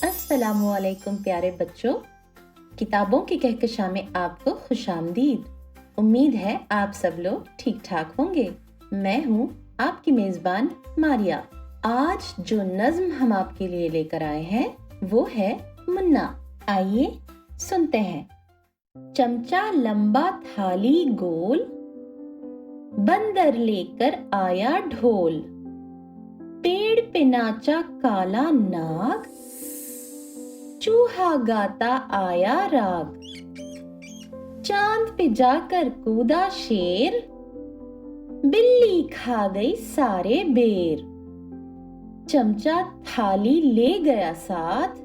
अस्सलामुअलैकुम प्यारे बच्चों, किताबों की कहकशां में आपको खुशामदीद। उम्मीद है आप सब लोग ठीक ठाक होंगे। मैं हूँ आपकी मेजबान मारिया। आज जो नज्म हम आपके लिए लेकर आए हैं वो है मुन्ना। आइए सुनते हैं। चमचा लंबा थाली गोल, बंदर लेकर आया ढोल। पेड़ पे नाचा काला नाग, चूहा गाता आया राग। चांद पे जाकर कूदा शेर, बिल्ली खा गई सारे बेर। चमचा थाली ले गया साथ,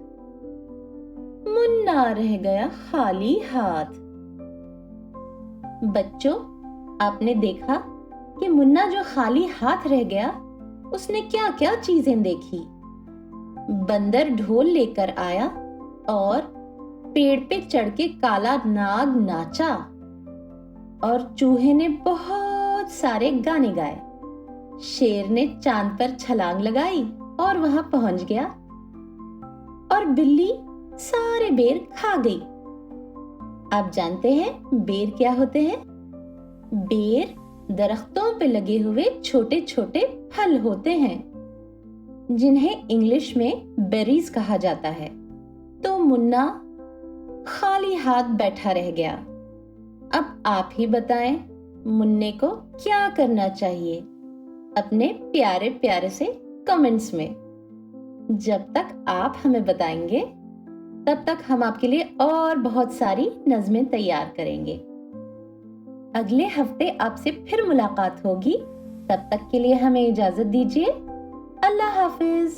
मुन्ना रह गया खाली हाथ। बच्चों, आपने देखा कि मुन्ना जो खाली हाथ रह गया उसने क्या क्या चीजें देखी। बंदर ढोल लेकर आया और पेड़ पे चढ़ के काला नाग नाचा और चूहे ने बहुत सारे गाने गाए। शेर ने चांद पर छलांग लगाई और वहां पहुंच गया और बिल्ली सारे बेर खा गई। आप जानते हैं बेर क्या होते हैं? बेर दरख्तों पे लगे हुए छोटे छोटे फल होते हैं जिन्हें इंग्लिश में बेरीज कहा जाता है। तो मुन्ना खाली हाथ बैठा रह गया। अब आप ही बताएं, मुन्ने को क्या करना चाहिए? अपने प्यारे प्यारे से कमेंट्स में। जब तक आप हमें बताएंगे तब तक हम आपके लिए और बहुत सारी नज़में तैयार करेंगे। अगले हफ्ते आपसे फिर मुलाकात होगी। तब तक के लिए हमें इजाजत दीजिए। अल्लाह हाफिज।